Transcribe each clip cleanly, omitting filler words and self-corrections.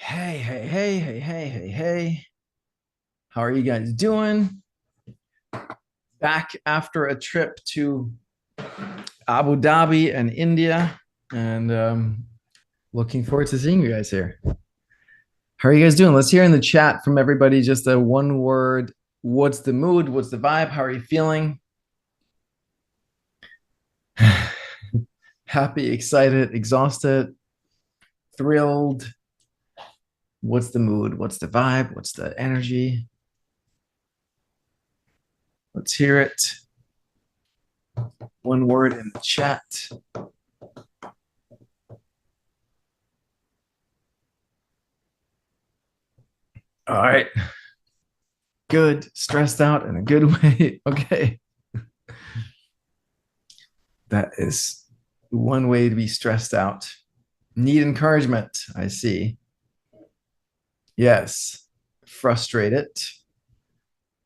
Hey, hey, hey, hey, hey, hey, hey. How are you guys doing? Back after a trip to Abu Dhabi and India, and looking forward to seeing you guys here. How are you guys doing? Let's hear in the chat from everybody just a one word. What's the mood? What's the vibe? How are you feeling? Happy, excited, exhausted, thrilled. What's the mood? What's the vibe? What's the energy? Let's hear it. One word in the chat. All right. Good. Stressed out in a good way. Okay. That is one way to be stressed out. Need encouragement. I see. Yes. Frustrated.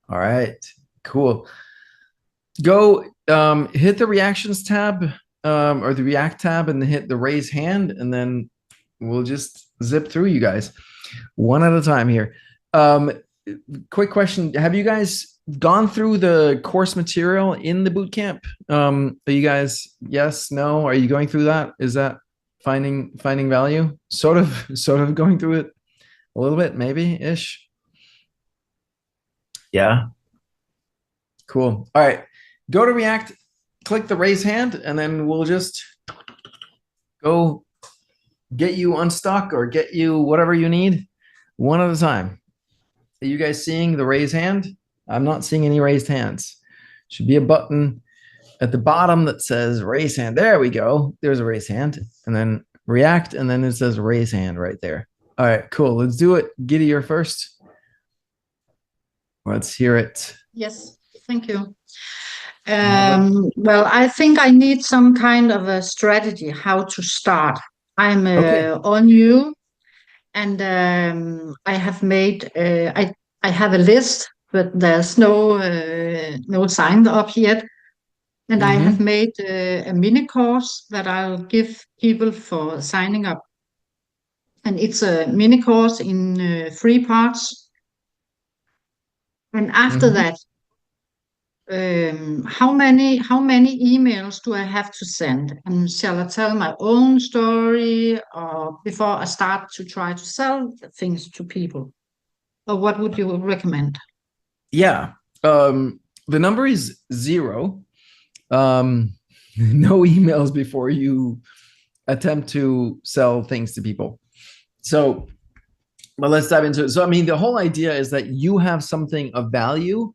All right. Cool. Go hit the reactions tab or the react tab and hit the raise hand, and then we'll just zip through you guys one at a time here. Quick question. Have you guys gone through the course material in the boot camp? Are you guys, yes, no? Are you going through that? Is that finding value? Sort of going through it a little bit, maybe ish. Yeah. Cool. All right. Go to React, click the raise hand, and then we'll just go get you unstuck or get you whatever you need one at a time. Are you guys seeing the raise hand? I'm not seeing any raised hands. Should be a button at the bottom that says raise hand. There we go. There's a raise hand. And then react, and then it says raise hand right there. All right, cool. Let's do it. Giddy, you're first. Let's hear it. Yes, thank you. Well, I think I need some kind of a strategy how to start. I'm Okay. all new, and I have made I have a list, but there's no signed up yet. And I have Mm-hmm. made a mini course that I'll give people for signing up, and it's a mini course in 3 parts. And after Mm-hmm. that, how many emails do I have to send? And shall I tell my own story or before I start to try to sell things to people? Or what would you recommend? Yeah. The number is 0. No emails before you attempt to sell things to people. So, but let's dive into it. So, I mean, the whole idea is that you have something of value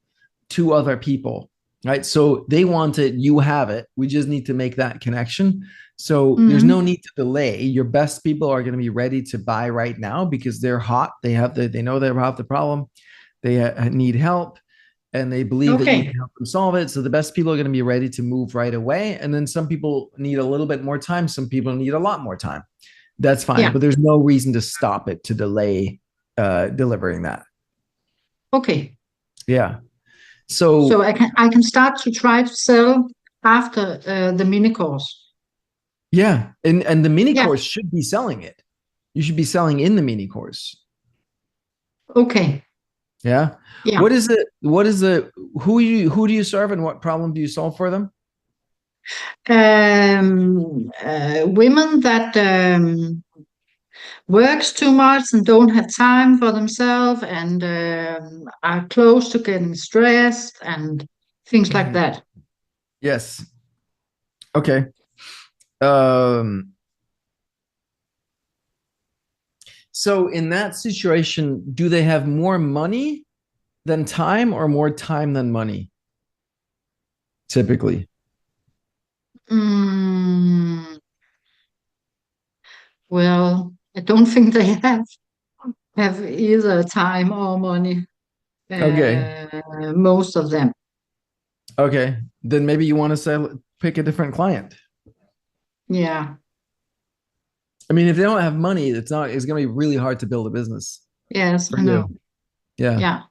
to other people, right? So they want it, you have it. We just need to make that connection. So there's no Hmm. need to delay. Your best people are going to be ready to buy right now because they're hot. They know they have the problem. They need help, and they believe that you Okay. can help them solve it. So the best people are going to be ready to move right away. And then some people need a little bit more time. Some people need a lot more time. That's fine, Yeah. but there's no reason to stop it to delay delivering that. Okay. Yeah. So So I can start to try to sell after the mini course. yeah, and the mini Yeah. course should be selling it. You should be selling in the mini course. Okay. Yeah. Yeah. What is it? What is the who do you serve and what problem do you solve for them? Women that works too much and don't have time for themselves and are close to getting stressed and things like Mhm. that. Yes. Okay. Um, so in that situation, do they have more money than time or more time than money typically? Mm, well, I don't think they have either time or money. Okay. Most of them. Okay. Then maybe you want to pick a different client. Yeah. I mean, if they don't have money, it's going to be really hard to build a business Yes, for I know. you. Yeah. Yeah.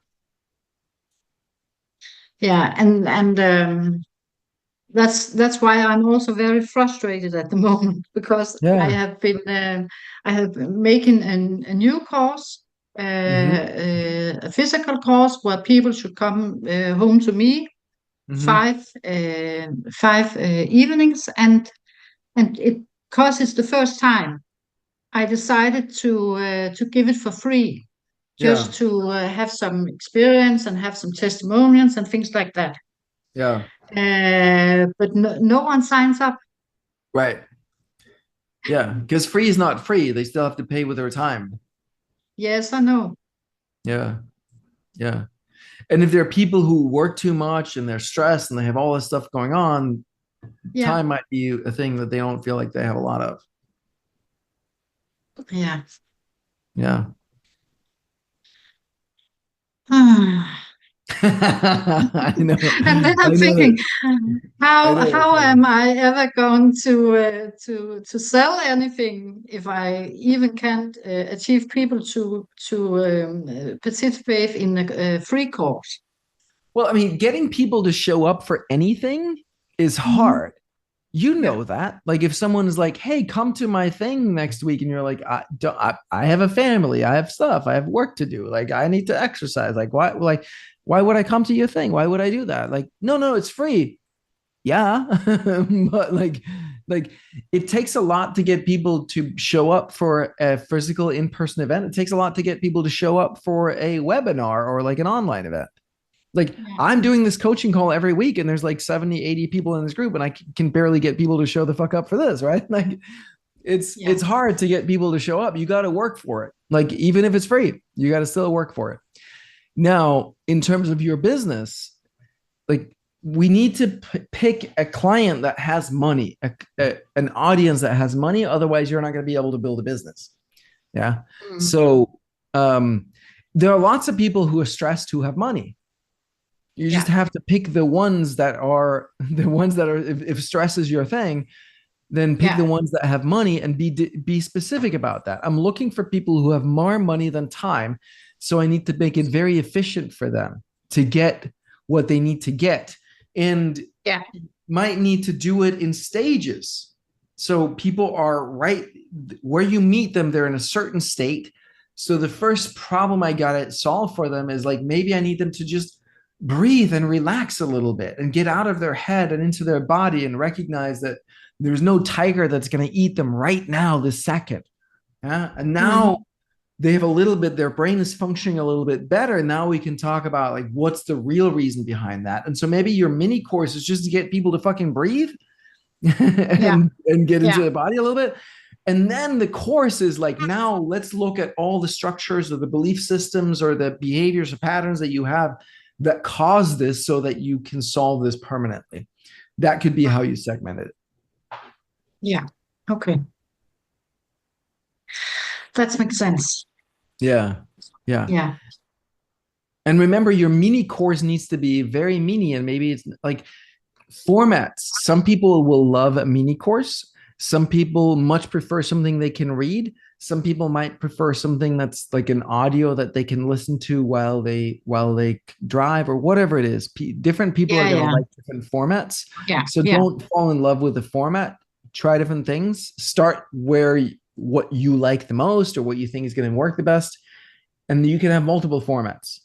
Yeah. And that's why I'm also very frustrated at the moment, because Yeah. I have been making a new course, Hmm. a physical course where people should come home to me Hmm. five evenings, and it because it's the first time I decided to give it for free, Yeah. just to have some experience and have some testimonials and things like that. Yeah. But no one signs up. Right. Yeah. Because free is not free. They still have to pay with their time. Yes, I know. Yeah. Yeah. And if there are people who work too much and they're stressed and they have all this stuff going on, Yeah, time might be a thing that they don't feel like they have a lot of. yeah. Yeah. And I know. then I'm I know. thinking, I know that how feeling. am I ever going to sell anything if I even can't achieve people to participate in a free course? Well, I mean, getting people to show up for anything is Mhm. hard. You Yeah, know that. Like if someone is like, "Hey, come to my thing next week," and you're like, I have a family, I have stuff, I have work to do. Like I need to exercise. Like why? Like why would I come to your thing? Why would I do that? Like no, no, it's free. Yeah, but like it takes a lot to get people to show up for a physical in-person event. It takes a lot to get people to show up for a webinar or like an online event. Like yeah, I'm doing this coaching call every week and there's like 70, 80 people in this group and I can barely get people to show the fuck up for this, right? Like it's yeah, hard to get people to show up. You got to work for it. Like even if it's free, you got to still work for it. Now, in terms of your business, like we need to pick a client that has money, an audience that has money. Otherwise, you're not going to be able to build a business. Yeah. mm, So there are lots of people who are stressed who have money. You just yeah, have to pick the ones that are the ones that are. If stress is your thing, then pick the yeah, ones that have money and be specific about that. I'm looking for people who have more money than time, so I need to make it very efficient for them to get what they need to get, and yeah, might need to do it in stages. So people are right where you meet them, they're in a certain state. So the first problem I got to solve for them is like maybe I need them to just breathe and relax a little bit and get out of their head and into their body and recognize that there's no tiger that's going to eat them right now, this second. Yeah? And mhm, now they have a little bit, their brain is functioning a little bit better. Now we can talk about like what's the real reason behind that. And so maybe your mini course is just to get people to fucking breathe yeah, and get into yeah, the body a little bit. And then the course is like, now let's look at all the structures or the belief systems or the behaviors or patterns that you have that cause this so that you can solve this permanently. That could be how you segment it. yeah. Okay, that makes sense. Yeah. Yeah. Yeah, And remember, your mini course needs to be very mini, and maybe it's like formats. Some people will love a mini course. Some people much prefer something they can read. Some people might prefer something that's like an audio that they can listen to while they drive or whatever it is. Different people are yeah, going to yeah, like different formats. yeah, So yeah, don't fall in love with the format. Try different things. Start where what you like the most or what you think is going to work the best, and you can have multiple formats,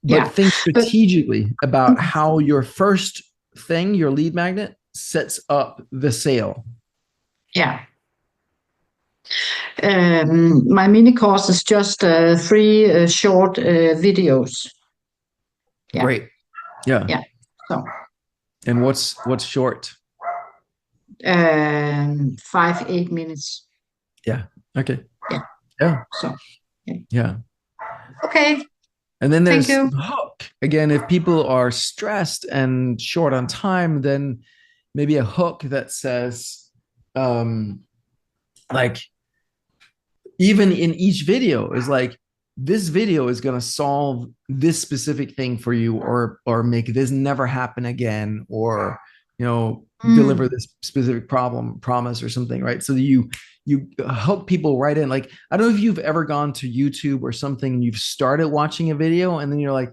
but yeah. think But strategically about how your first thing, your lead magnet, sets up the sale. yeah, my mini course is just three short videos. Yeah, Great. Yeah. yeah. So And what's short? 5, 8 minutes. Yeah. Okay. Yeah. Yeah. So yeah. Yeah. Okay. And then Thank there's you. hook. Again, if people are stressed and short on time, then maybe a hook that says, um, like even in each video is like this video is going to solve this specific thing for you or make this never happen again or deliver Mm, this specific problem promise or something, right? So you hook people right in. Like I don't know if you've ever gone to YouTube or something and you've started watching a video and then you're like,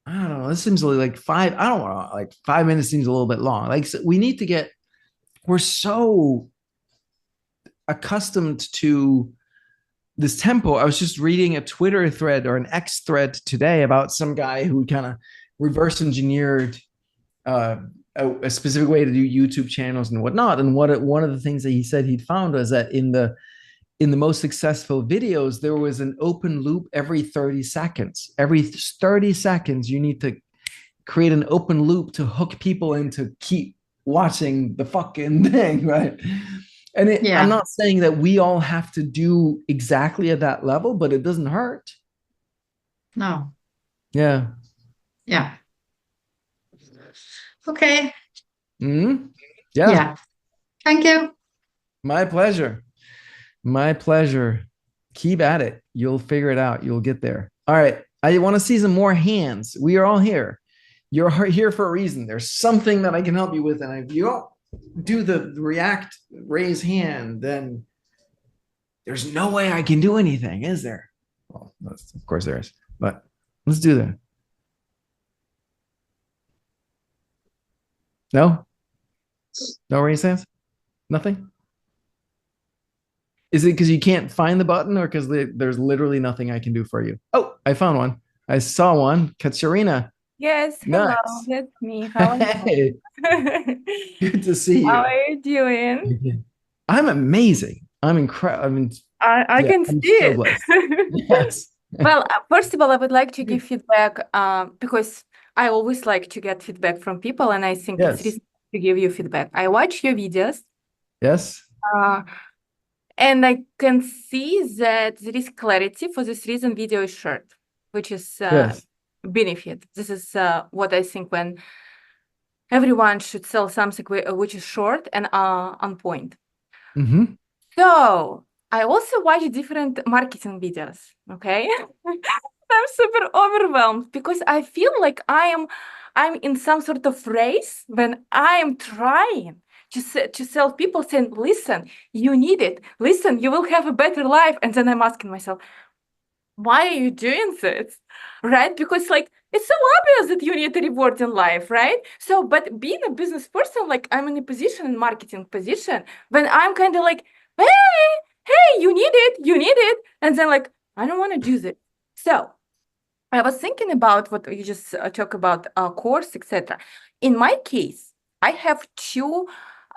I don't know. This seems like five. I don't know. Like 5 minutes seems a little bit long. Like so we need to get. We're so accustomed to this tempo. I was just reading a Twitter thread or an X thread today about some guy who kind of reverse engineered uh, a specific way to do YouTube channels and whatnot. And one of the things that he said he'd found was that in the most successful videos, there was an open loop every 30 seconds. Every 30 seconds, you need to create an open loop to hook people in to keep watching the fucking thing, right? And I'm Yeah, not saying that we all have to do exactly at that level, but it doesn't hurt. no, Yeah. yeah. Okay, Mm-hmm. Yeah. yeah. Thank you. My pleasure. My pleasure. Keep at it. You'll figure it out. You'll get there. All right. I want to see some more hands. We are all here. You're here for a reason. There's something that I can help you with. And if you don't do the React raise hand, then there's no way I can do anything, is there? Well, of course there is. But let's do that. No? No raise hands? Nothing? Is it because you can't find the button or because there's literally nothing I can do for you? Oh, I found one. I saw one. Katerina. Yes, hello, Nuts. that's me. How are Hey, you? good to see How you. are you doing? I'm amazing. I'm incredible. I mean, I yeah, can see I'm so it. blessed. Yes. Well, first of all, I would like to give feedback because I always like to get feedback from people, and I think it's Yes. reason to give you feedback. I watch your videos, Yes. uh, and I can see that there is clarity. For this reason, video is short, which is Yes. benefit. This is what I think when everyone should sell something which is short and on point. Mm-hmm. So I also watch different marketing videos. Okay. I'm super overwhelmed because I feel like I'm in some sort of race when I am trying to sell people saying, listen, you need it. Listen, you will have a better life. And then I'm asking myself, why are you doing this? Right? Because like it's so obvious that you need a reward in life, right? So, but being a business person, like I'm in a position, in marketing position, when I'm kind of like, hey, you need it. And then like, I don't want to do this. So I was thinking about what you just talk about course, etc. In my case, I have two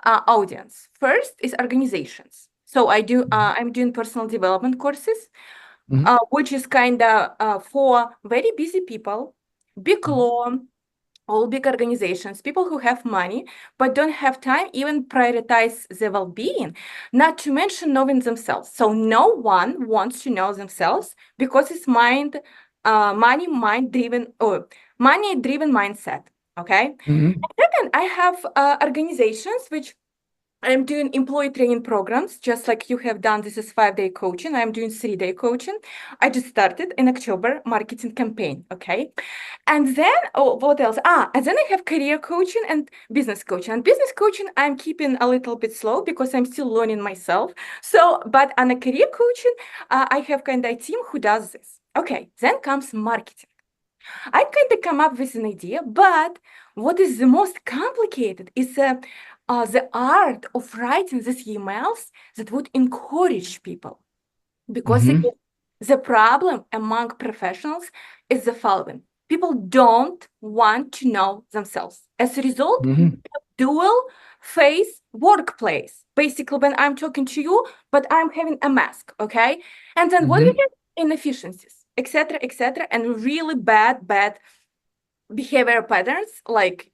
audience. First is organizations. So I'm doing personal development courses, Mm-hmm. which is kind of for very busy people, big law, all big organizations, people who have money but don't have time even prioritize their well-being, not to mention knowing themselves. So no one wants to know themselves because it's money driven mindset. Okay. Mm-hmm. Second, I have organizations which I'm doing employee training programs, just like you have done. This is 5-day coaching. I'm doing 3-day coaching. I just started in October marketing campaign. Okay. And then, oh, what else? And then I have career coaching and business coaching. And business coaching, I'm keeping a little bit slow because I'm still learning myself. So, but on a career coaching, I have kind of a team who does this. Okay. Then comes marketing. I kind of come up with an idea, but what is the most complicated is the art of writing these emails that would encourage people. Because Mm-hmm. the problem among professionals is the following. People don't want to know themselves. As a result, Mm-hmm. dual face workplace. Basically, when I'm talking to you, but I'm having a mask, okay? And then what we Mm-hmm. get? Inefficiencies, etc., and really bad behavior patterns, like,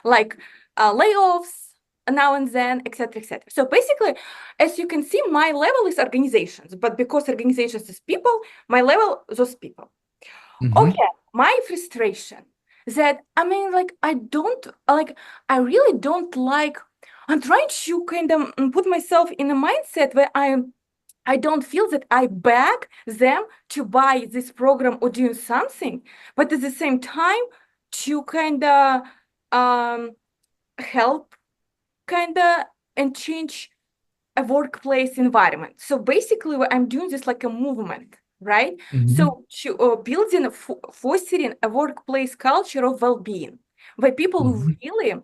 like layoffs now and then, etc. So basically, as you can see, my level is organizations, but because organizations is people, my level, those people. Mm-hmm. Okay, my frustration that, I mean, like, I really don't like, I'm trying to kind of put myself in a mindset where I don't feel that I beg them to buy this program or doing something, but at the same time to kind of help kind of and change a workplace environment. So basically, I'm doing this like a movement. right? Mhm. So building, fostering a workplace culture of well-being, where people Mhm. really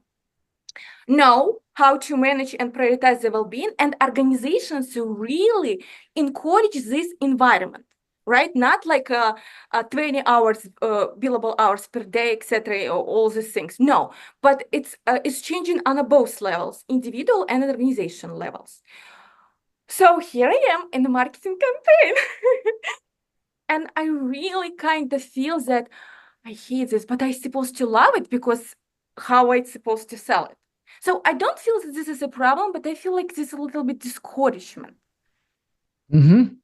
know how to manage and prioritize the well-being, and organizations really encourage this environment, right? Not like 20 hours billable hours per day, etc., all these things. No, but it's changing on both levels, individual and organization levels. So here I am in the marketing campaign. And I really kind of feel that I hate this, but I'm supposed to love it because how I'm supposed to sell it. So I don't feel that this is a problem, but I feel like this is a little bit discouragement. Mhm.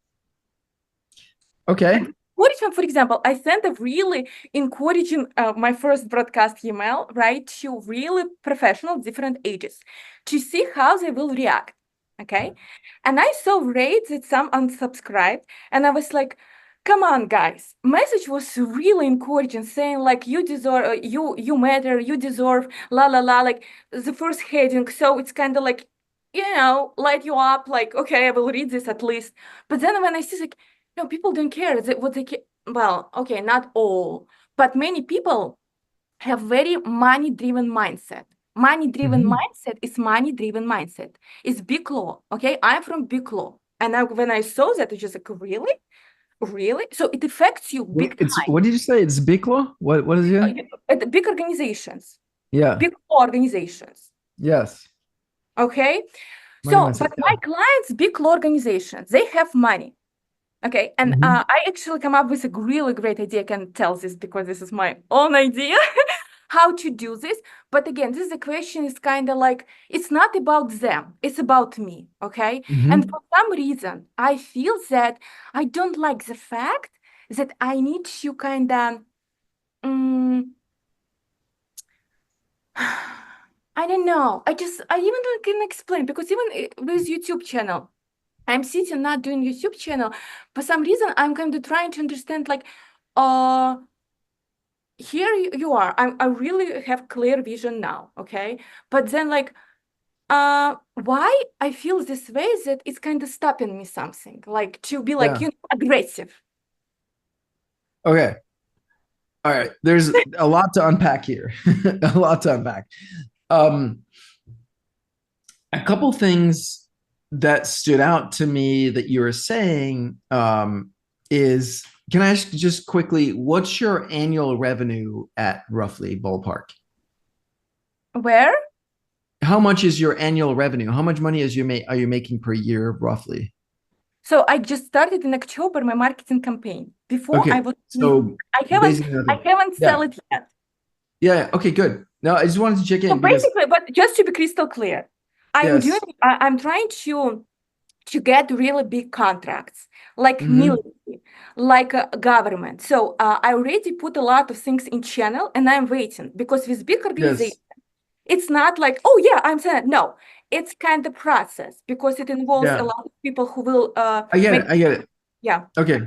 Okay. Encouragement, for example, I sent a really encouraging my first broadcast email, right, to really professional different ages to see how they will react. Okay. And I saw rates that some unsubscribed, and I was like, come on, guys. Message was really encouraging, saying like you deserve, you matter, you deserve, la la la, like the first heading. So it's kind of like, light you up, like, okay, I will read this at least. But then when I see like, no, people don't care what they care. Well, okay, not all, but many people have very money-driven mindset. Money-driven Mhm. mindset is money-driven mindset. It's big law. Okay, I'm from big law, and when I saw that, it's just like really, really. So it affects you big It's time. what did you say? It's Biclo? What is it? At the big organizations, Yeah. big law organizations. Yes. Okay, Money so mindset. but my clients, big law organizations, they have money. Okay, and Mhm. I actually come up with a really great idea. I can tell this because this is my own idea how to do this. But again, this equation is kind of like, it's not about them, it's about me, okay? And Mhm. for some reason, I feel that I don't like the fact that I need to kind of, I don't know. I even can explain because even with YouTube channel, I'm sitting not doing YouTube channel. For some reason, I'm kind of trying to understand like, uh, here you are. I really have clear vision now, okay? But then like, why I feel this way that it's kind of stopping me something, like to be like, Yeah. aggressive. Okay. All right. There's a lot to unpack here. A lot to unpack. Um, a couple things that stood out to me that you were saying is can I ask just quickly, what's your annual revenue at roughly ballpark? Where? How much is your annual revenue? How much money are you making per year roughly? So I just started in October my marketing campaign. Before Okay, I was, so I haven't, basically I nothing. haven't Yeah, sell it yet. yeah. Okay, good. No, I just wanted to check So in because basically, but just to be crystal clear, yes. I'm trying to get really big contracts, like Hmm. military, like government. So I already put a lot of things in channel, and I'm waiting because with big organization, Yes. it's not like, oh yeah, I'm saying no. It's kind of process because it involves a Yeah. lot of people who will I get make, it. I get it. yeah. Okay.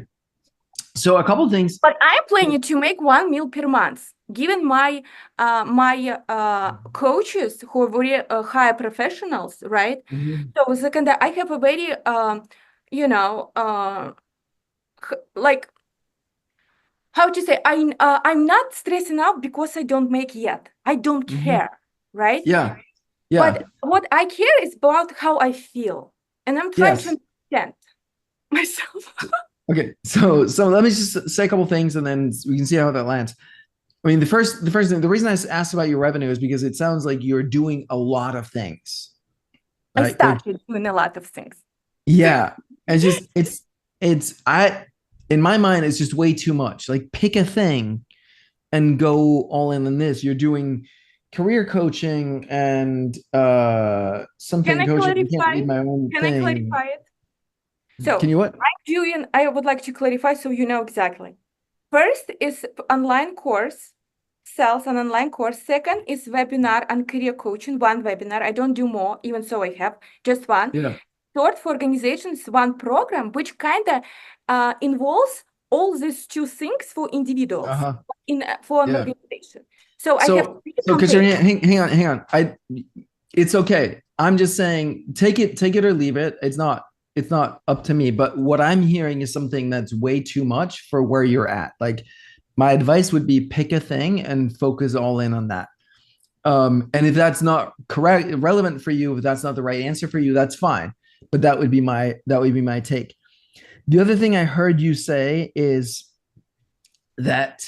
So a couple things. But I'm planning to make 1 meal per month, given my coaches who are very high professionals, right? Mhm. So second, I have a very you know like how to say I'm not stressing out because I don't make yet. I don't Mhm. care, right? Yeah. Yeah. But what I care is about how I feel, and I'm trying to Yes. understand myself. Okay. So let me just say a couple things and then we can see how that lands. I mean, the first thing, the reason I asked about your revenue is because it sounds like you're doing a lot of things, I right? Like, started doing a lot of things. yeah. It's just it's I in my mind, it's just way too much. Like pick a thing and go all in on this. You're doing career coaching and Can something I coaching. I can't clarify? read my own Can I thing. clarify it? So Can you what? I'm doing, I would like to clarify so you know exactly. First is online course, sales an online course. Second is webinar and career coaching, one webinar. I don't do more, even so I have just one. Yeah. Third, for organizations, one program, which kind of involves all these two things for individuals Uh-huh. for an Yeah. organization. So I have So, three so campaigns. Katrina, hang on. It's okay. I'm just saying, take it or leave it. It's not. it's not up to me, but what I'm hearing is something that's way too much for where you're at. Like my advice would be pick a thing and focus all in on that. And if that's not correct, relevant for you, if that's not the right answer for you, that's fine. But that would be my take. The other thing I heard you say is that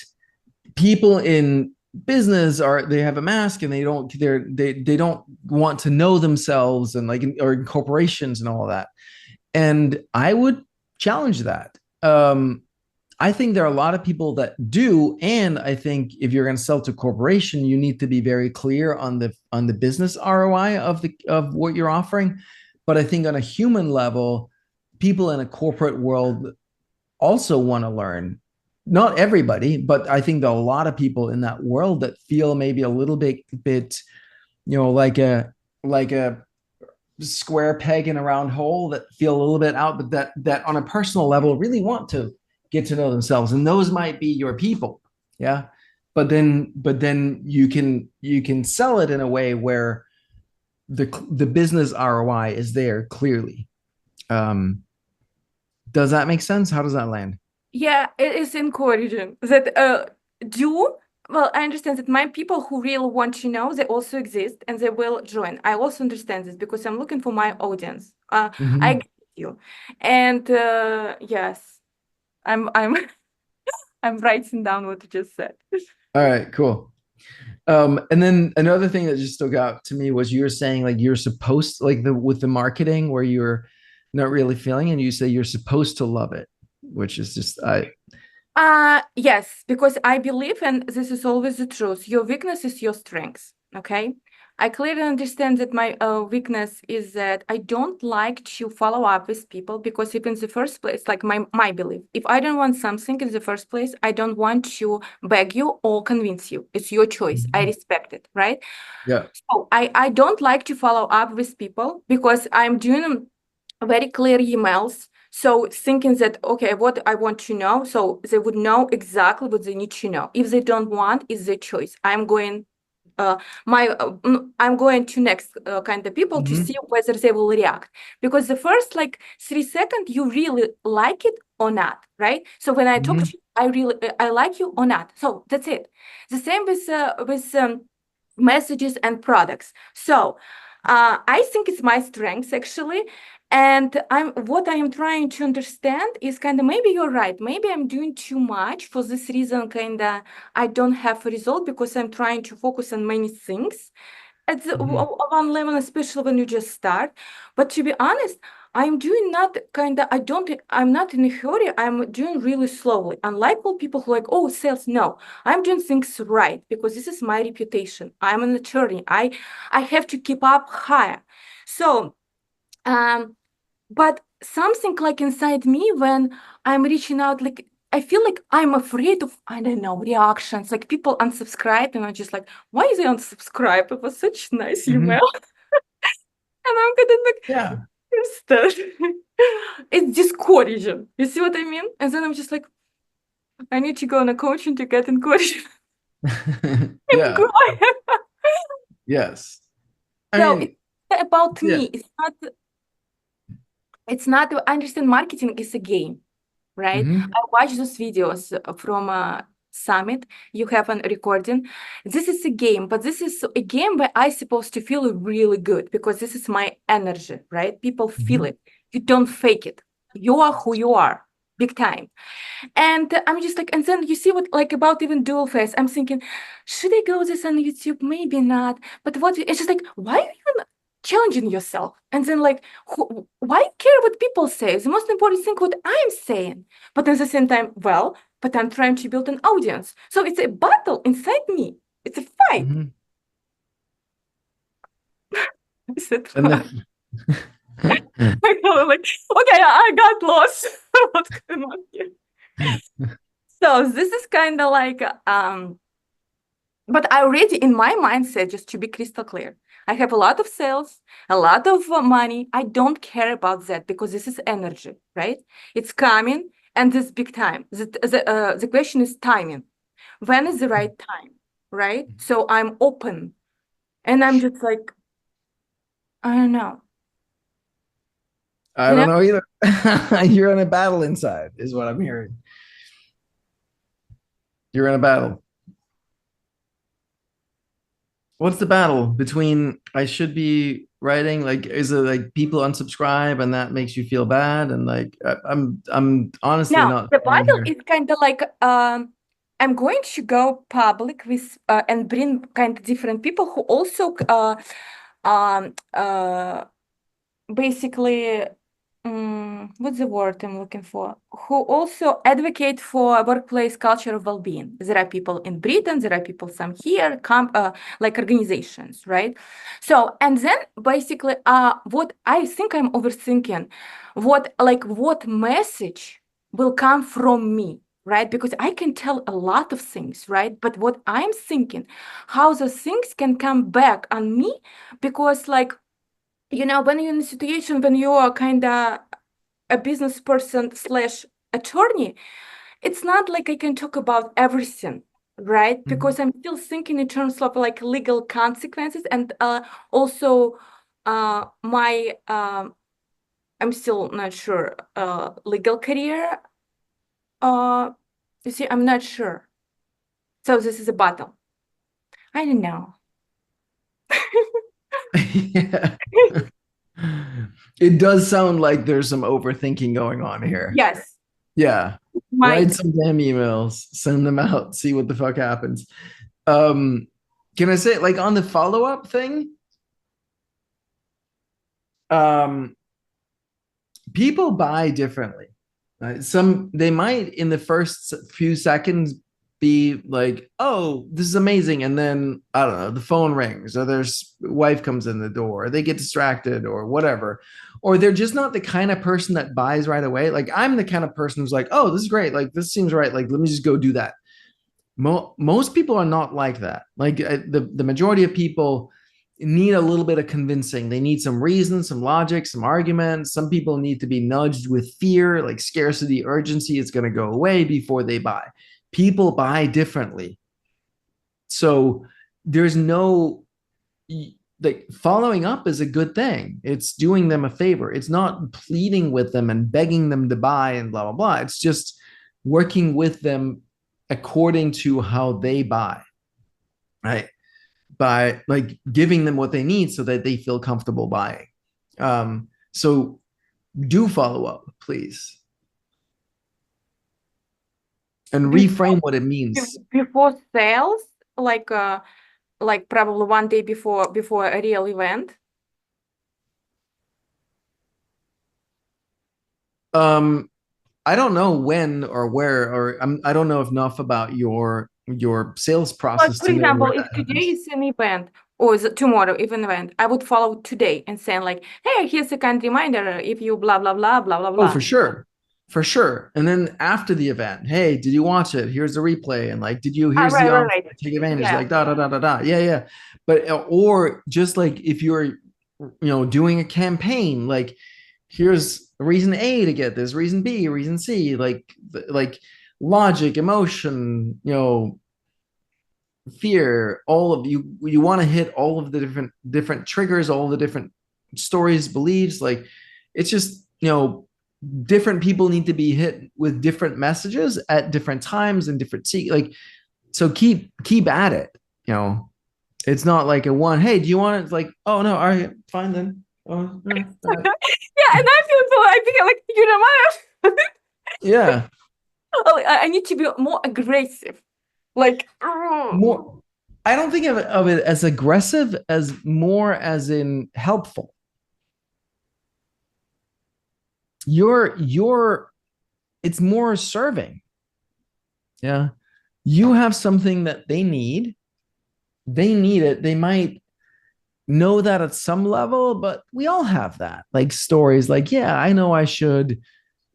people in business they have a mask and they don't want to know themselves and like or in corporations and all that. And I would challenge that. I think there are a lot of people that do, and I think if you're going to sell to a corporation, you need to be very clear on the business ROI of what you're offering. But I think on a human level, people in a corporate world also want to learn. Not everybody, but I think there are a lot of people in that world that feel maybe a little bit, like a square peg in a round hole, that feel a little bit out, but that on a personal level really want to get to know themselves, and those might be your people. Yeah. But then you can sell it in a way where the business ROI is there clearly. um does that make sense? How does that land? Yeah, it is encouraging that do well. I understand that my people who really want to know, they also exist and they will join. I also understand this because I'm looking for my audience. I Mm-hmm. get you, and yes, I'm I'm writing down what you just said. All right, cool. And then another thing that just stuck out to me was you were saying like you're supposed like the with the marketing where you're not really feeling, and you say you're supposed to love it, which is just I. Yes, because I believe, and this is always the truth, your weakness is your strength. Okay. I clearly understand that my weakness is that I don't like to follow up with people because if in the first place, like my belief, if I don't want something in the first place, I don't want to beg you or convince you. It's your choice. I Mhm. respect it, right? Yeah. So I don't like to follow up with people because I'm doing very clear emails. So thinking that, okay, what I want to know, so they would know exactly what they need to know. If they don't want, it's their choice. Uh, I'm going to next kind of people to Hmm. see whether they will react. Because the first like 3 seconds, you really like it or not, right? So when I talk to Hmm. you, I like you or not. So that's it. The same with messages and products. So I think it's my strength actually. And what I am trying to understand is kind of maybe you're right. Maybe I'm doing too much for this reason, kind of I don't have a result because I'm trying to focus on many things at Hmm. one level, especially when you just start. But to be honest, I'm doing not kind of, I'm not in a hurry. I'm doing really slowly. Unlike all people who like, oh, sales, no, I'm doing things right because this is my reputation. I'm an attorney. I have to keep up higher. So, um, but something like inside me when I'm reaching out, like I feel like I'm afraid of, I don't know, reactions. Like people unsubscribe and I'm just like, why is they unsubscribe? It was such a nice email. Hmm. And I'm kind of like, Yeah. "Understand." It's discouraging. You see what I mean? And then I'm just like, I need to go on a coaching to get encouraged. I'm Yeah. going. Yes. I So it's mean, about yeah. me. It's not, I understand marketing is a game, right? Hmm. I watch those videos from a summit. You have a recording. This is a game, but this is a game where I supposed to feel really good because this is my energy, right? People feel Hmm. it. You don't fake it. You are who you are, big time. And I'm just like, and then you see what like about even dual face. I'm thinking, should I go this on YouTube? Maybe not. But what it's just like, why are you even challenging yourself? And then like, why care what people say? The most important thing what I'm saying. But at the same time, well, but I'm trying to build an audience. So it's a battle inside me. It's a fight. Hmm. Is it And right? then I know, like, okay, I got lost. What's going on here? So this is kind of like but I already in my mindset, just to be crystal clear, I have a lot of sales, a lot of money. I don't care about that because this is energy, right? It's coming and this big time. The question is timing. When is the right time, right? So I'm open and I'm just like, I don't know. I You know? don't know either. You're in a battle inside, is what I'm hearing. You're in a battle. What's the battle between I should be writing? Like, is it like people unsubscribe and that makes you feel bad? And like, I'm honestly Now, not the seeing battle here. is kind of like I'm going to go public with and bring kind of different people who also um, uh, basically what's the word I'm looking for, who also advocate for a workplace culture of well-being. There are people in Britain, there are people some here, like organizations, right? So and then basically what I think I'm overthinking, what message will come from me, right? Because I can tell a lot of things, right? But what I'm thinking, how those things can come back on me, because like when you're in a situation when you are kind of a business person slash attorney, it's not like I can talk about everything, right? Mhm. Because I'm still thinking in terms of like legal consequences and also my I'm still not sure legal career. You see, I'm not sure. So this is a battle. I don't know. Yeah. It does sound like there's some overthinking going on here. Yes, Yeah. Write might. some damn emails, send them out, see what the fuck happens. Um, can I say like on the follow-up thing? Um, people buy differently. Right? Some they might in the first few seconds be like, "Oh, this is amazing," and then I don't know, the phone rings, or their wife comes in the door, or they get distracted, or whatever, or they're just not the kind of person that buys right away. Like I'm the kind of person who's like, "Oh, this is great. Like this seems right. Like let me just go do that." Most people are not like that. Like the majority of people need a little bit of convincing. They need some reason, some logic, some arguments. Some people need to be nudged with fear, like scarcity, urgency. It's going to go away before they buy. People buy differently. So there's no like following up is a good thing. It's doing them a favor. It's not pleading with them and begging them to buy and blah blah blah. It's just working with them according to how they buy, right? By like giving them what they need so that they feel comfortable buying. So do follow up, please, and Before reframe what it means. before sales, like probably one day before a real event. Um, I don't know when or where, or I don't know enough about your sales But process for to know example, where if that today happens. is an event or is it tomorrow if an event, I would follow today and saying like, hey, here's a kind reminder if you blah blah blah blah blah Oh, blah. for sure. For sure. And then after the event, hey, did you watch it? Here's the replay. And like, here's the Right, right, offer, right. take advantage, Yeah. like da da da da da. Yeah, yeah. But or just like if you're doing a campaign, like here's reason A to get this, reason B, reason C, like logic, emotion, fear, all of you want to hit all of the different triggers, all the different stories, beliefs. Like it's just, different people need to be hit with different messages at different times and different like so keep at it. It's not like a one, hey, do you want it? It's like, oh no, all right, fine then. Oh, Yeah, and I feel so I think like yeah. I need to be more aggressive. Like More I don't think of it as aggressive as more as in helpful. You're it's more serving. Yeah. You have something that they need it. They might know that at some level, but we all have that. Like stories like, yeah, I know I should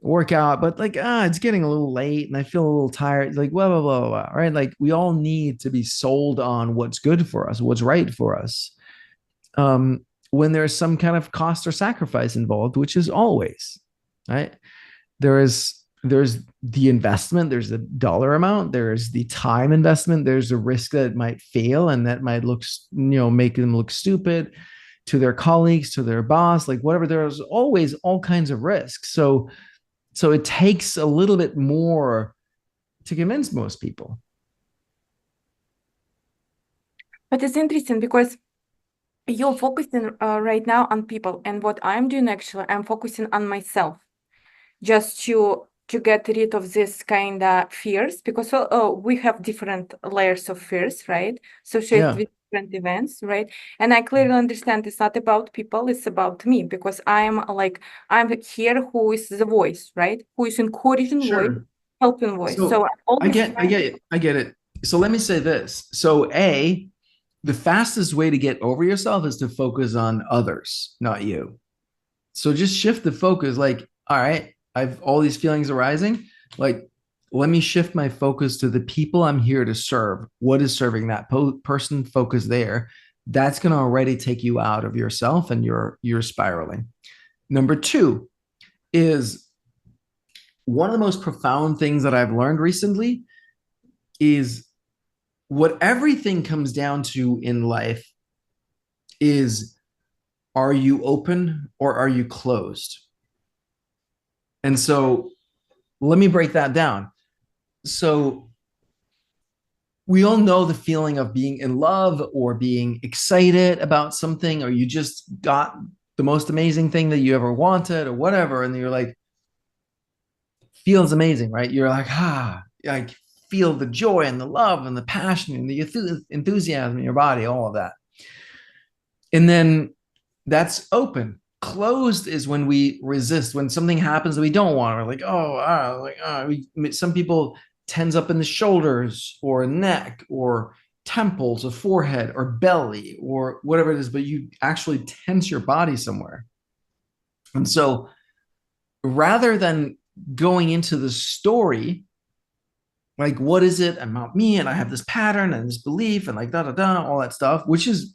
work out, but like, it's getting a little late and I feel a little tired. It's like, blah, blah, blah, blah, right? Like we all need to be sold on what's good for us, what's right for us. When there's some kind of cost or sacrifice involved, which is always, right? There's the investment, there's the dollar amount, there's the time investment, there's a risk that it might fail and that might look, make them look stupid. to their colleagues, to their boss, like whatever. There's always all kinds of risks. So it takes a little bit more to convince most people. But it's interesting because you're focusing right now on people, and what I'm doing actually, I'm focusing on myself, just to get rid of this kind of fears, because we have different layers of fears, right? Associated Yeah, with different events, right? And I clearly understand it's not about people, it's about me, because I'm here who is the voice, right? Who is encouraging voice, sure. helping voice. So So I'm always I trying. get it. I get it. So let me say this. So the fastest way to get over yourself is to focus on others, not you. So just shift the focus. Like, all right, I've all these feelings arising. Like, let me shift my focus to the people I'm here to serve. What is serving that person? Focus there. That's going to already take you out of yourself, and you're spiraling. Number two is one of the most profound things that I've learned recently is what everything comes down to in life is, are you open or are you closed? And so let me break that down. So we all know the feeling of being in love or being excited about something, or you just got the most amazing thing that you ever wanted or whatever. And you're like, feels amazing, right? You're like, I feel the joy and the love and the passion and the enthusiasm in your body, all of that. And then that's open. Closed is when we resist, when something happens that we don't want. We're like, some people tense up in the shoulders or neck or temples or forehead or belly or whatever it is, but you actually tense your body somewhere. And so rather than going into the story, like, what is it about me? And I have this pattern and this belief and like all that stuff, which is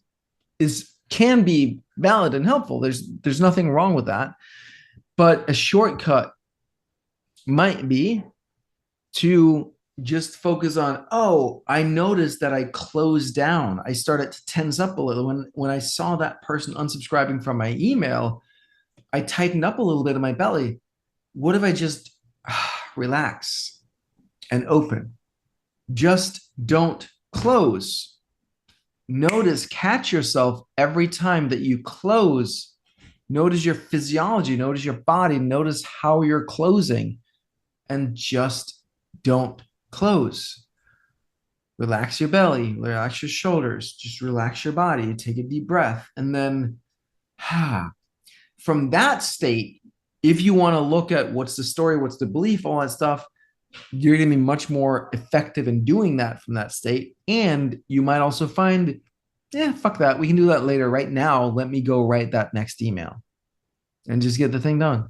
can be valid and helpful. There's nothing wrong with that. But a shortcut might be to just focus on, oh, I noticed that I closed down. I started to tense up a little when I saw that person unsubscribing from my email. I tightened up a little bit in my belly. What if I just relax and open? Just don't close. Notice, catch yourself every time that you close. Notice your physiology, notice your body, notice how you're closing, and just don't close. Relax your belly, relax your shoulders, just relax your body, take a deep breath, and then from that state, if you want to look at what's the story, what's the belief, all that stuff, you're going to be much more effective in doing that from that state. And you might also find, yeah, fuck that. We can do that later. Right now, let me go write that next email and just get the thing done.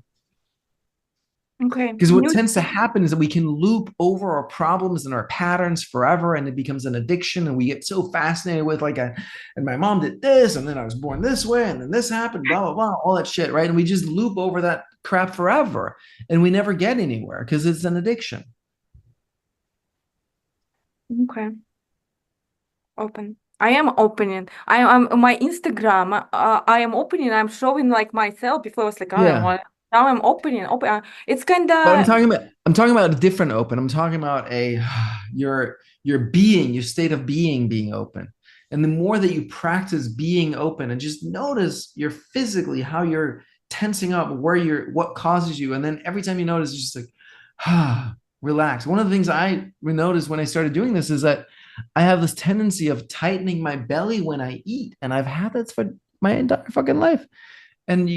Okay. Because what tends to happen is that we can loop over our problems and our patterns forever, and it becomes an addiction. And we get so fascinated with and my mom did this, and then I was born this way, and then this happened, blah, blah, blah, all that shit, right? And we just loop over that crap forever, and we never get anywhere because it's an addiction. Okay. Open. I am opening. I am my Instagram. I am opening. I'm showing like myself. Before I was like, I don't Yeah. want. Now I'm opening. Open. It's kind But of I'm talking about a different open. I'm talking about your being, your state of being open. And the more that you practice being open and just notice you're physically how you're tensing up, what causes you. And then every time you notice, it's just like, relax. One of the things I noticed when I started doing this is that I have this tendency of tightening my belly when I eat. And I've had that for my entire fucking life. And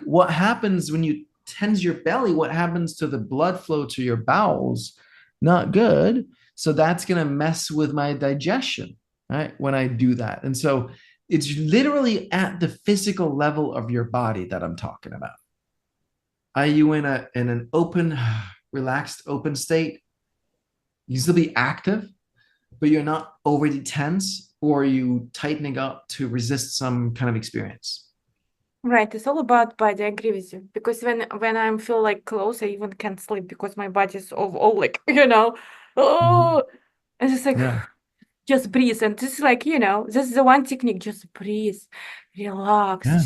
what happens when you tense your belly? What happens to the blood flow to your bowels? Not good. So that's going to mess with my digestion, right? When I do that. And so it's literally at the physical level of your body that I'm talking about. Are you in an open, relaxed, open state? You still be active, but you're not overly tense, or are you tightening up to resist some kind of experience? right. It's all about body. I agree with you because when I feel like close, I even can't sleep because my body's all like oh, it's just like Yeah. just breathe. And this is like, this is the one technique. Just breathe, relax. Yeah,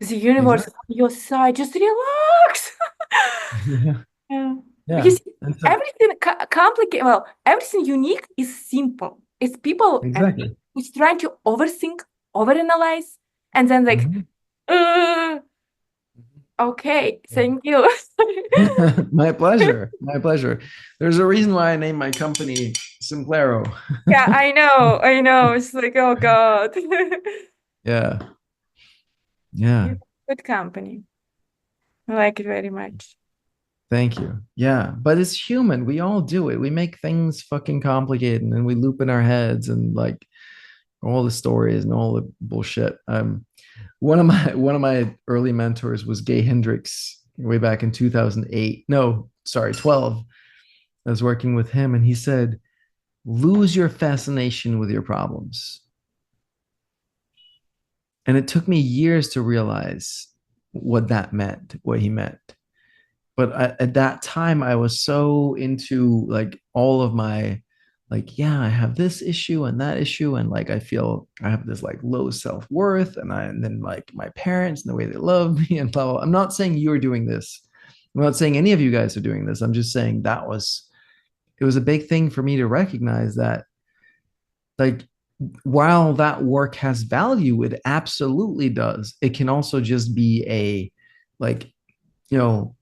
The universe exactly. is on your side. Just relax. Yeah, Yeah. yeah. Because And so, everything complicated, well, everything unique is simple. It's people and exactly. who's trying to overthink, overanalyze, and then like, Mhm. uh, okay, thank you. My pleasure. My pleasure. There's a reason why I named my company Simplero. Yeah, I know, I know. It's like, oh God. Yeah. Yeah. You're a good company. I like it very much. Thank you. Yeah. But it's human. We all do it. We make things fucking complicated and then we loop in our heads and like all the stories and all the bullshit. One of my early mentors was Gay Hendricks way back in 2008. No, sorry, 12. I was working with him and he said, lose your fascination with your problems. And it took me years to realize what that meant, what he meant. But at that time, I was so into like all of my, like, yeah, I have this issue and that issue. And like, I feel I have this like low self worth. And then like my parents and the way they love me and blah, blah. I'm not saying you're doing this. I'm not saying any of you guys are doing this. I'm just saying it was a big thing for me to recognize that like while that work has value, it absolutely does. It can also just be a like, you know,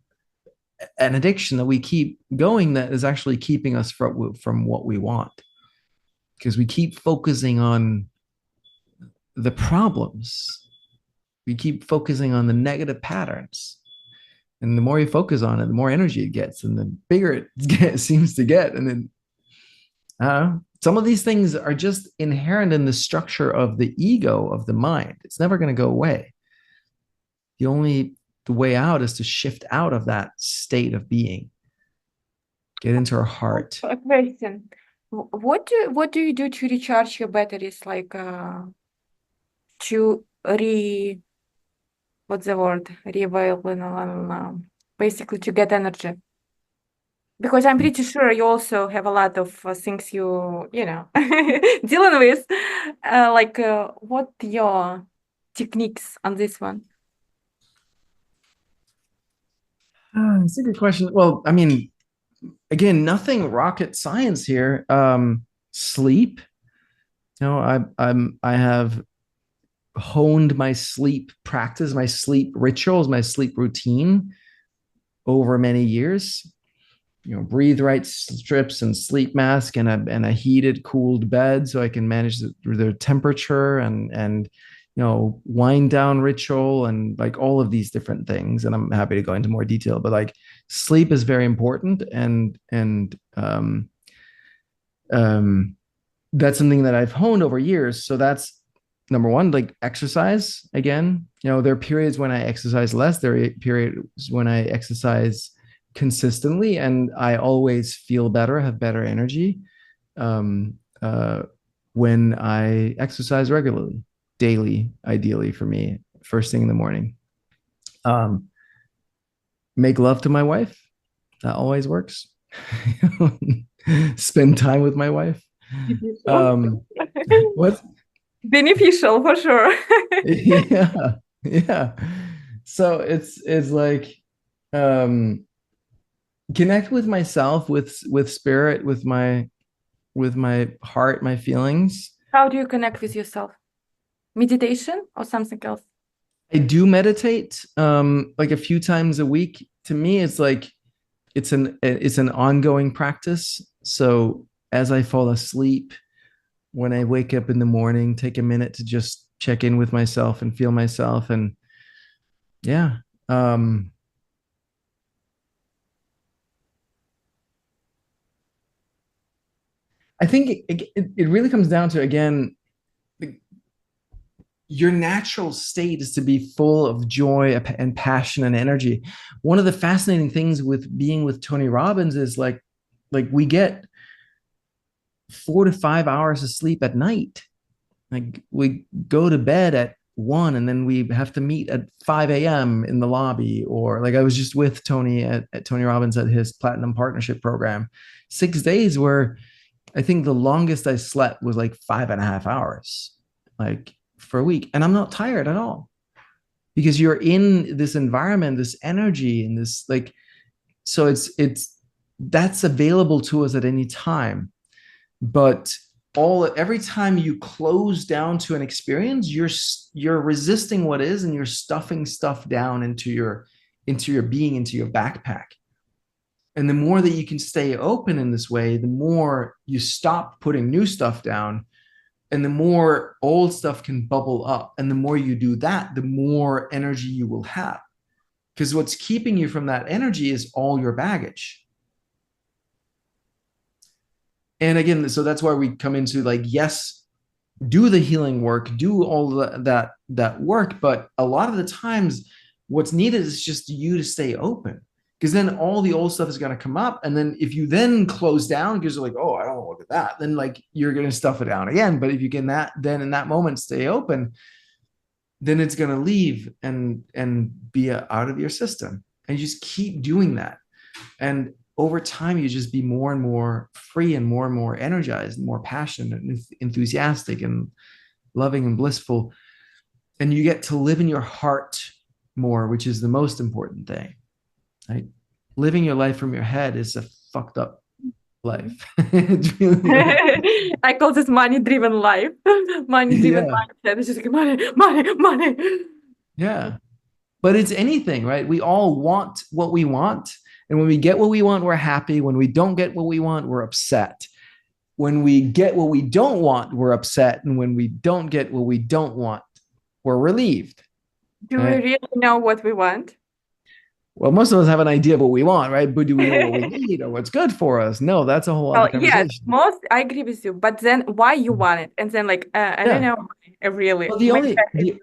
an addiction that we keep going that is actually keeping us from what we want because we keep focusing on the problems. We keep focusing on the negative patterns. And the more you focus on it, the more energy it gets and the bigger seems to get. And then some of these things are just inherent in the structure of the ego of the mind. It's never going to go away. The way out is to shift out of that state of being, get into our heart. A question. What do you do to recharge your batteries? Like to what's the word? Basically to get energy. Because I'm pretty sure you also have a lot of things dealing with. What your techniques on this one? It's a good question. Well, I mean, again, nothing rocket science here. Sleep. I have honed my sleep practice, my sleep rituals, my sleep routine over many years. Breathe right strips and sleep mask and a heated, cooled bed so I can manage the temperature and wind down ritual and like all of these different things. And I'm happy to go into more detail, but like sleep is very important and that's something that I've honed over years. So that's number one, like exercise again. There are periods when I exercise less, there are periods when I exercise consistently, and I always feel better, have better energy um, uh, when I exercise regularly, daily, ideally for me, first thing in the morning. Um, make love to my wife. That always works. Spend time with my wife. Beneficial. Um, what? Beneficial for sure. Yeah, yeah. So it's like um connect with myself, with spirit, with my heart, my feelings. How do you connect with yourself? Meditation or something else? I do meditate like a few times a week. To me, it's like it's an ongoing practice. So as I fall asleep, when I wake up in the morning, take a minute to just check in with myself and feel myself. And yeah. I think it really comes down to, again, your natural state is to be full of joy and passion and energy. One of the fascinating things with being with Tony Robbins is like we get 4 to 5 hours of sleep at night. Like we go to bed at 1 and then we have to meet at 5 a.m. in the lobby. Or like I was just with Tony at Tony Robbins at his Platinum Partnership program, 6 days where I think the longest I slept was like 5.5 hours, like for a week. And I'm not tired at all because you're in this environment, this energy, and this like, so it's that's available to us at any time. But every time you close down to an experience, you're resisting what is, and you're stuffing stuff down into your being, into your backpack. And the more that you can stay open in this way, the more you stop putting new stuff down, and the more old stuff can bubble up. And the more you do that, the more energy you will have. Because what's keeping you from that energy is all your baggage. And again, so that's why we come into like, yes, do the healing work, do all that work. But a lot of the times, what's needed is just you to stay open, because then all the old stuff is going to come up. And then if you then close down because you're like, oh, I don't want to look at that, then like you're going to stuff it down again. But if you can then in that moment stay open, then it's going to leave and be out of your system. And you just keep doing that. And over time, you just be more and more free and more energized, and more passionate and enthusiastic and loving and blissful. And you get to live in your heart more, which is the most important thing. Right? Living your life from your head is a fucked up life. It's really I call this money-driven life. Money-driven yeah. mindset. It's just like money. Yeah. But it's anything, right? We all want what we want. And when we get what we want, we're happy. When we don't get what we want, we're upset. When we get what we don't want, we're upset. And when we don't get what we don't want, we're relieved. Do we Right? really know what we want? Well, most of us have an idea of what we want, right? But do we know what we need or what's good for us? No, that's a whole other Well, yes, conversation. I agree with you. But then why you want it? And then like, I don't Yeah. know, really. Well, Maybe that is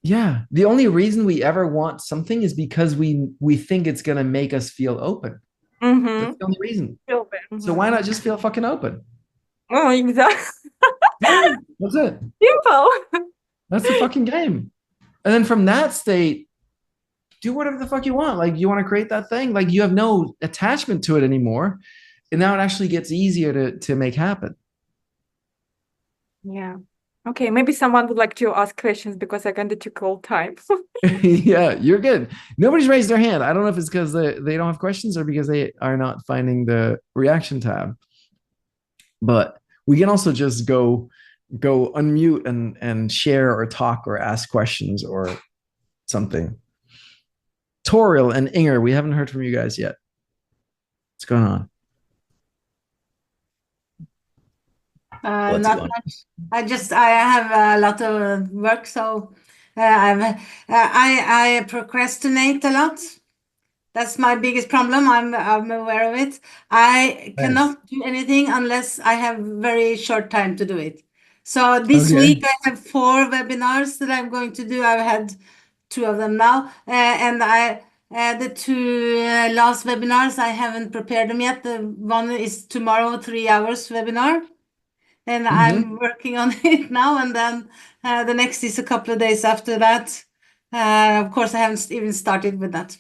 yeah, the only reason we ever want something is because we think it's gonna make us feel open. That's the only reason. So why not just feel fucking open? Oh, exactly. Yeah, that's it. Simple. That's the fucking game. And then from that state, do whatever the fuck you want. Like you want to create that thing, like you have no attachment to it anymore. And now it actually gets easier to make happen. Yeah. Okay, maybe someone would like to ask questions because I kind of took all time. Yeah, you're good. Nobody's raised their hand. I don't know if it's because they don't have questions or because they are not finding the reaction tab. But we can also just go unmute and share or talk or ask questions or something. Toriel and Inger, we haven't heard from you guys yet. What's going on? What's Not going much. I have a lot of work, so I procrastinate a lot. That's my biggest problem. I'm aware of it. I on? Nice. cannot do anything unless I have very short time to do it. So this Okay. week I have 4 webinars that I'm going to do. I've had 2 of them now, and the 2 last webinars I haven't prepared them yet. The one is tomorrow, 3 hours webinar. And I'm working on it now, and then the next is a couple of days after that. Of course, I haven't even started with that.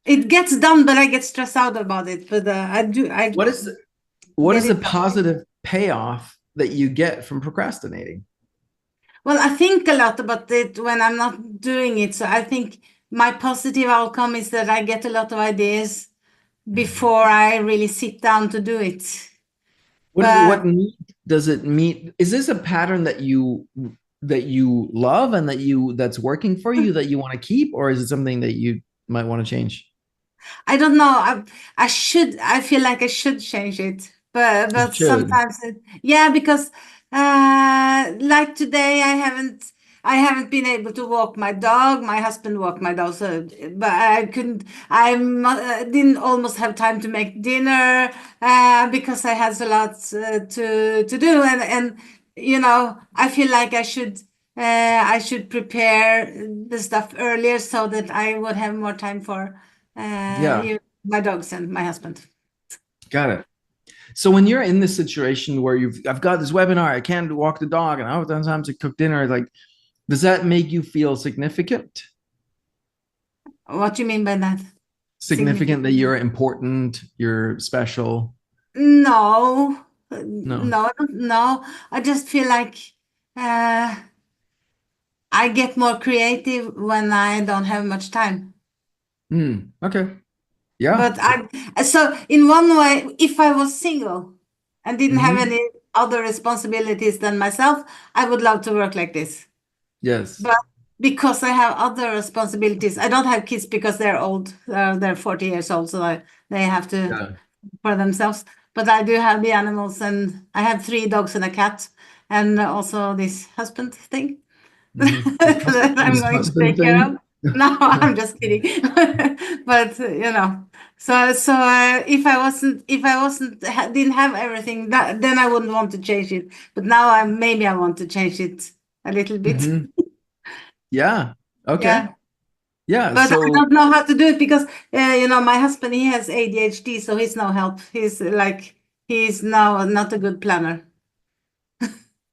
It gets done, but I get stressed out about it. But I do. What is the positive payoff that you get from procrastinating? Well, I think a lot about it when I'm not doing it. So I think my positive outcome is that I get a lot of ideas before I really sit down to do it. What need does it meet? Is this a pattern that you love and that's working for you that you want to keep, or is it something that you might want to change? I don't know. I feel like I should change it, but sometimes yeah, because like today I haven't been able to walk my dog. My husband walked my dog, so but I couldn't. Didn't almost have time to make dinner because I had a lot to do, and you know, I feel like I should prepare the stuff earlier so that I would have more time for my dogs and my husband. Got it. So when you're in this situation where I've got this webinar, I can't walk the dog, and I don't have time to cook dinner, like, does that make you feel significant? What do you mean by that? Significant that you're important, you're special. No, No. no. I just feel like uh, I get more creative when I don't have much time. Okay. Yeah. But so in one way, if I was single and didn't have Hmm. any other responsibilities than myself, I would love to work like this. Yes. But because I have other responsibilities, I don't have kids because they're old. They're 40 years old, so they have to Yeah. for themselves. But I do have the animals, and I have 3 dogs and a cat, and also this husband thing that I'm This going to husband take care thing. of. No, I'm just kidding. But if I didn't have everything, then I wouldn't want to change it. But now maybe I want to change it a little bit. Hmm. Yeah. Okay. Yeah. Yeah. But I So don't know how to do it because my husband, he has ADHD, so he's no help. He's now not a good planner.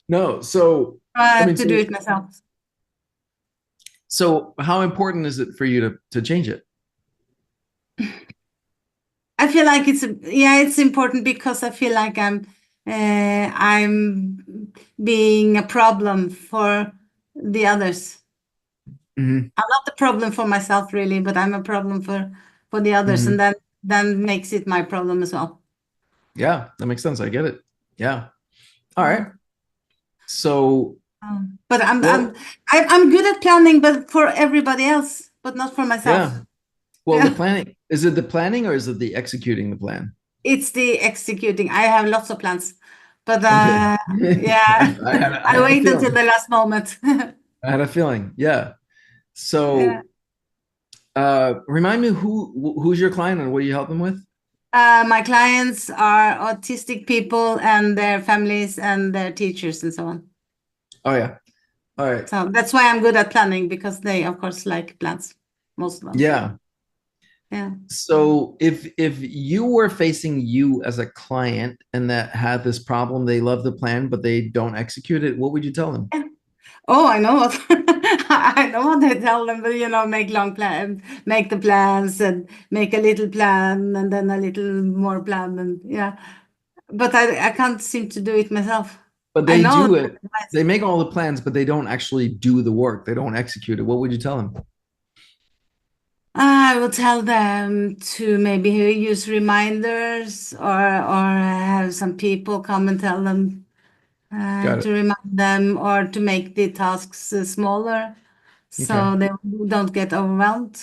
no. So I I have mean, to do it myself. so how important is it for you to change it? I feel like it's important because I feel like I'm being a problem for the others. Hmm. I'm not a problem for myself really, but I'm a problem for the others, Hmm. and then makes it my problem as well. Yeah, that makes sense. I get it. Yeah. All Yeah. right. So, But well, I'm good at planning, but for everybody else, but not for yeah. myself. Well, the Yeah, planning, is it the planning or is it the executing the plan? it's the executing. I have lots of plans, but Okay. yeah, I I had a wait until feeling. the last moment. I had a feeling. Yeah. Yeah. So, remind me who's your client and what do you help them with? My clients are autistic people and their families and their teachers and so on. Oh yeah. All right. So that's why I'm good at planning because they, of course, like plans, most of them. Yeah. Yeah. So if you were facing you as a client and that had this problem, they love the plan, but they don't execute it, what would you tell them? Yeah. Oh, I know what I know what I tell them, but make long plan, make the plans and make a little plan and then a little more plan and yeah. But I can't seem to do it myself. But I they know do the it. advice. They make all the plans, but they don't actually do the work. They don't execute it. What would you tell them? I will tell them to maybe use reminders or have some people come and tell them Got to it. remind them or to make the tasks smaller Okay. so they don't get overwhelmed.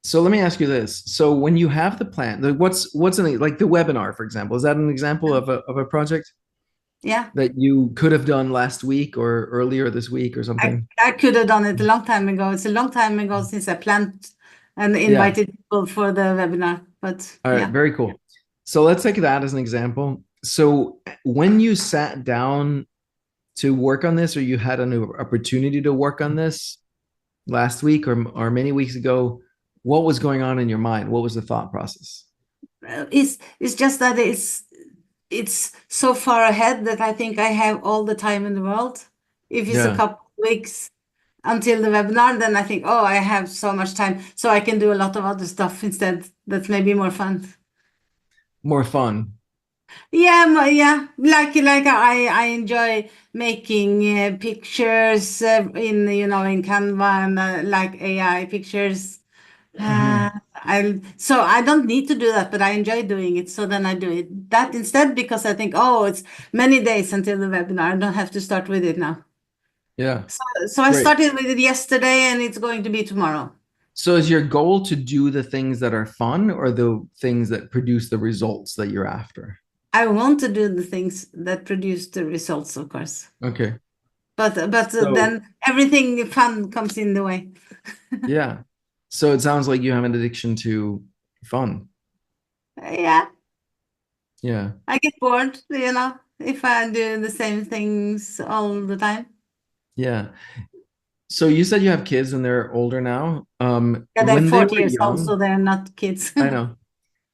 So let me ask you this. So when you have the plan, like what's an like the webinar, for example, is that an example of a project Yeah. that you could have done last week or earlier this week or something? I could have done it a long time ago. It's a long time ago since I planned and Yeah. invited people for the webinar. But All right. yeah, Very cool. So let's take that as an example. So when you sat down to work on this, or you had an opportunity to work on this last week or many weeks ago, what was going on in your mind? What was the thought process? it's just that it's so far ahead that I think I have all the time in the world. If it's a Yeah. couple of weeks until the webinar, then I think, oh, I have so much time, so I can do a lot of other stuff instead. That's maybe more fun. More fun. Yeah, yeah. Like I enjoy making pictures in Canva and like AI pictures. Mhm. I don't need to do that, but I enjoy doing it. So then I do it that instead because I think, oh, it's many days until the webinar. I don't have to start with it now. Yeah. So I Great. started with it yesterday, and it's going to be tomorrow. So is your goal to do the things that are fun or the things that produce the results that you're after? I want to do the things that produce the results, of course. Okay. But So then everything fun comes in the way. yeah. So it sounds like you have an addiction to fun. Yeah, Yeah. I get bored, if I do the same things all the time. Yeah. So you said you have kids and they're older now. Yeah, they're When they 40 were years old, so young, they're not kids. I know.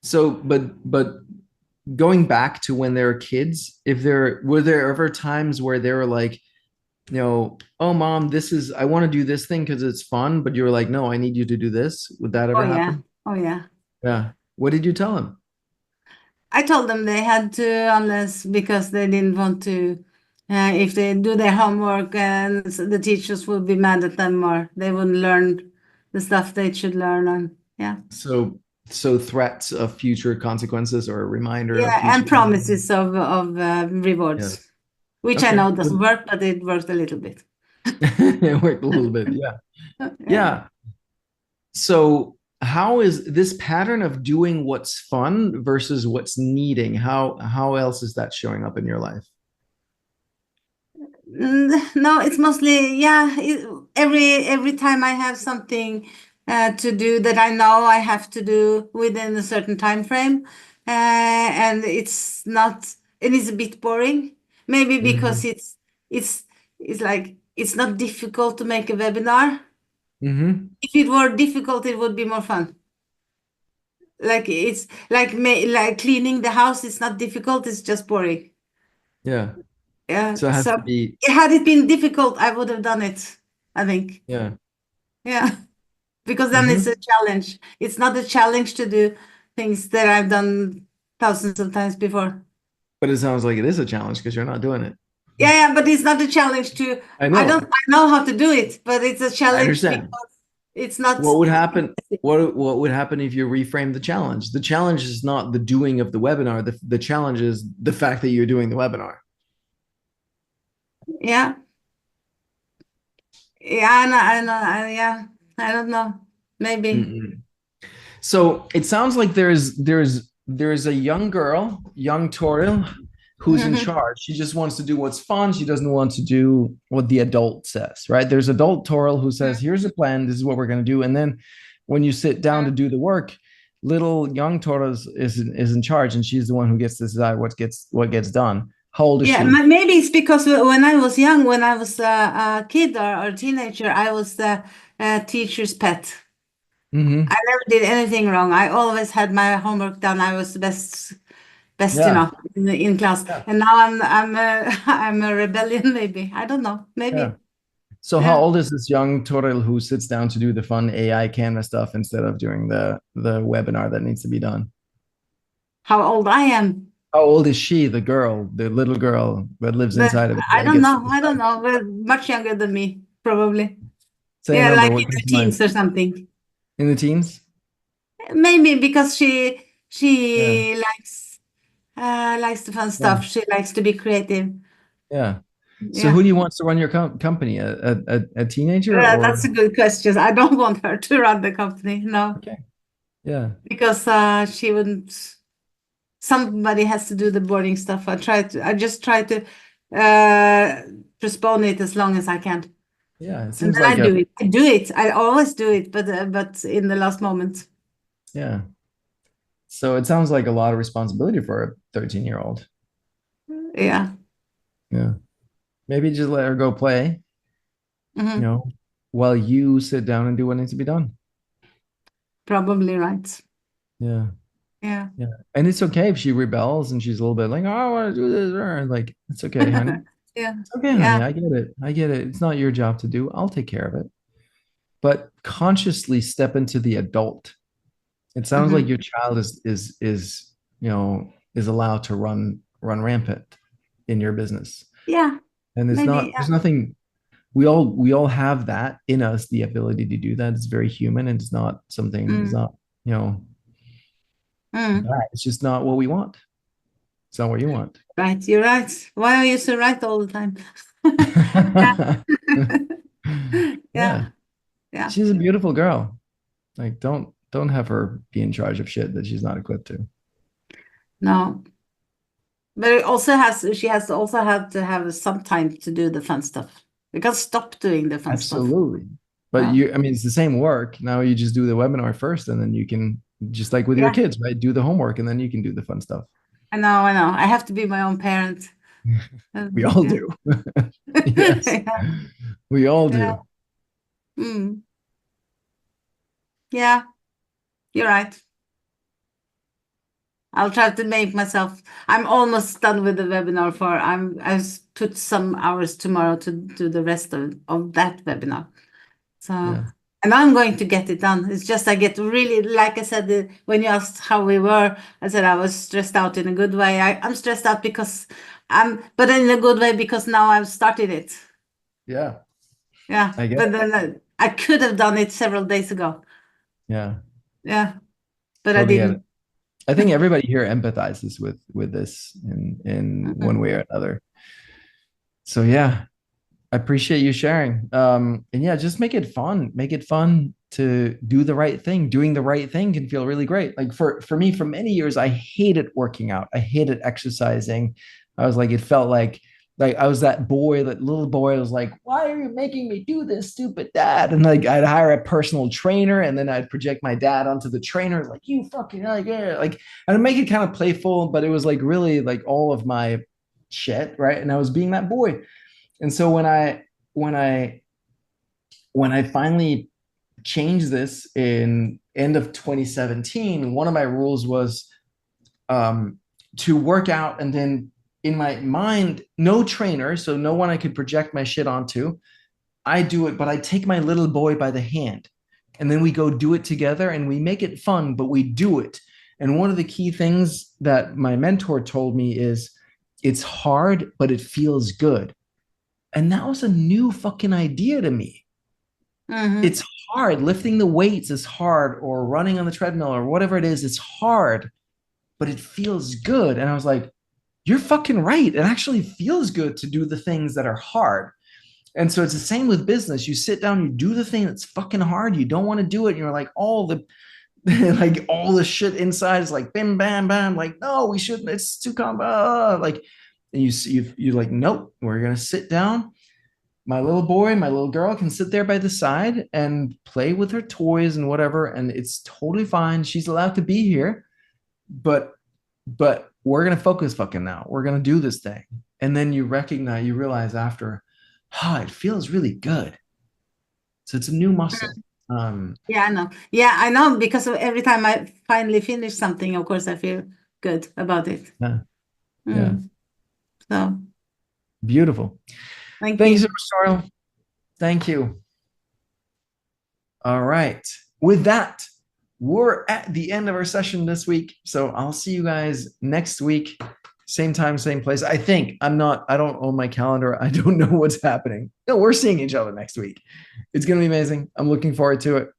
So, but going back to when they were kids, if there were there ever times where they were like, oh mom, I want to do this thing because it's fun, but you were like, no, I need you to do this. Would that Oh ever yeah. happen? Oh yeah. Yeah. What did you tell them? I told them they had to, unless because they didn't want to. If they do their homework, and the teachers would be mad at them, or they wouldn't learn the stuff they should learn. And yeah, So threats of future consequences or a reminder of yeah, future. and promises of rewards, Yeah. which I Okay. know doesn't work, but it worked a little bit. It worked a little bit. Yeah. Yeah. So how is this pattern of doing what's fun versus what's needing? How else is that showing up in your life? No, it's mostly, yeah, every time I have something to do that I know I have to do within a certain time frame, and it's not, it is a bit boring. Maybe because Mm-hmm. it's it's like it's not difficult to make a webinar. Mm-hmm. If it were difficult, it would be more fun. Like it's like cleaning the house. It's not difficult. It's just boring. Yeah. Yeah. So it has So to be, had it been difficult, I would have done it, I think. yeah. Yeah. Because then it's Mm-hmm. a challenge. It's not a challenge to do things that I've done thousands of times before. But it sounds like it is a challenge because you're not doing it. Yeah, yeah, but it's not a challenge to, I I know. know how to do it, but it's a I challenge understand. because it's not. What would happen? What would happen if you reframe the challenge? The challenge is not the doing of the webinar. The challenge is the fact that you're doing the webinar. Yeah. Yeah, yeah, I don't know. Maybe. Mm-mm. So it sounds like there's a young girl, young Toril, who's in charge. She just wants to do what's fun. She doesn't want to do what the adult says, right? There's adult Toril who says, "Here's a plan. This is what we're going to do." And then when you sit down to do the work, little young Toril is in charge, and she's the one who gets to decide what gets done. How old is Yeah, she? maybe it's because when I was young, when I was a kid or teenager, I was the teacher's pet. Mm-hmm. I never did anything wrong. I always had my homework done. I was the best, Yeah, in class. yeah, And now I'm I'm a rebellion. Maybe I don't know. yeah. Maybe So how yeah. old is this young Toril who sits down to do the fun AI Canva stuff instead of doing the webinar that needs to be done? How old I am? How old is she, the girl, the little girl that lives But inside of it I that don't gets to know. I don't decide? know. Well, much younger than me, probably. Say a Yeah, number, like what in comes the to mind? teens or something. In the teens? Maybe because Yeah, likes the fun yeah, stuff. She likes to be creative. yeah. So Yeah. who do you want to run your company? A teenager or That's a good question. I don't want her to run the company, no, okay, yeah, because she wouldn't. Somebody has to do the boarding stuff. I just try to uh, postpone it as long as I can, yeah. It and seems then I like a do it. I do it. I always do it, but in the last moment. yeah. So it sounds like a lot of responsibility for a 13-year-old. Yeah. Yeah. Maybe just let her go play, you Hmm. know, while you sit down and do what needs to be done. Probably right. Yeah. Yeah. Yeah. And it's okay if she rebels and she's a little bit like, oh, I want to do this. Or like, it's okay, honey. Yeah. It's okay, honey. Yeah. I get it. I get it. It's not your job to do. I'll take care of it. But consciously step into the adult. It sounds like Hmm. your child is allowed to run rampant in your business. Yeah. And it's Maybe. not, Yeah. there's nothing we all have that in us, the ability to do that. It's very human and it's Mm. not, you know, Mm. bad. It's just not what we want. It's not what you want. Right. You're right. Why are you so right all the time? Yeah. Yeah. Yeah. Yeah. She's a beautiful girl. Like don't have her be in charge of shit that she's not equipped to. No. But it also she has to also have to have some time to do the fun stuff. We can't stop doing the fun stuff. Absolutely. But No. I mean, it's the same work. Now you just do the webinar first, and then you can just like with your Yeah, kids, right? Do the homework, and then you can do the fun stuff. I know, I know. I have to be my own parent. We all Yeah. do. Yes, Yeah. we all Yeah. do. Mm. Yeah, you're right. I'll try to make myself. I'm almost done with the webinar for I've put some hours tomorrow to do the rest of that webinar. So Yeah. And I'm going to get it done. It's just I get really, like I said, when you asked how we were, I said I was stressed out in a good way. I'm stressed out because but in a good way because now I've started it. Yeah. Yeah. I get But it. then I could have done it several days ago. Yeah. Yeah. But I Totally get it. didn't. I think everybody here empathizes with this in one way or another. So yeah, I appreciate you sharing. And yeah, just make it fun. Make it fun to do the right thing. Doing the right thing can feel really great. Like for me, for many years, I hated working out. I hated exercising. I was like, it felt like I was that boy, that little boy was like, why are you making me do this, stupid dad? And like I'd hire a personal trainer and then I'd project my dad onto the trainer, like you fucking like, yeah, like, and I'd make it kind of playful, but it was like really like all of my shit, right? And I was being that boy. And so when I when I finally changed this in end of 2017, one of my rules was to work out and then in my mind, no trainer, so no one I could project my shit onto. I do it, but I take my little boy by the hand and then we go do it together and we make it fun, but we do it. And one of the key things that my mentor told me is it's hard, but it feels good. And that was a new fucking idea to me. It's hard. Lifting the weights is hard, or running on the treadmill, or whatever it is. It's hard, but it feels good. And I was like, you're fucking right. It actually feels good to do the things that are hard. And so it's the same with business. You sit down, you do the thing that's fucking hard. You don't want to do it. And you're like, all the like all the shit inside is like bam, bam, bam. Like, no, we shouldn't. It's too complicated. Like, and you're like, nope, we're gonna sit down. My little boy, my little girl can sit there by the side and play with her toys and whatever, and it's totally fine. She's allowed to be here, but we're gonna focus fucking now. We're gonna do this thing. And then you realize after, it feels really good. So it's a new muscle. Yeah, I know. Yeah, I know because every time I finally finish something, of course, I feel good about it. Yeah. Yeah. So Beautiful. thank Thank you you. so much, Toriel. Thank you. All right. With that, we're at the end of our session this week. So I'll see you guys next week. Same time, same place. I think I don't own my calendar. I don't know what's happening. No, we're seeing each other next week. It's going to be amazing. I'm looking forward to it.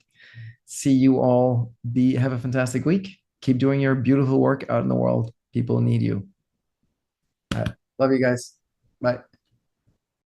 See you all. Have a fantastic week. Keep doing your beautiful work out in the world. People need you. All right. Love you guys. Bye.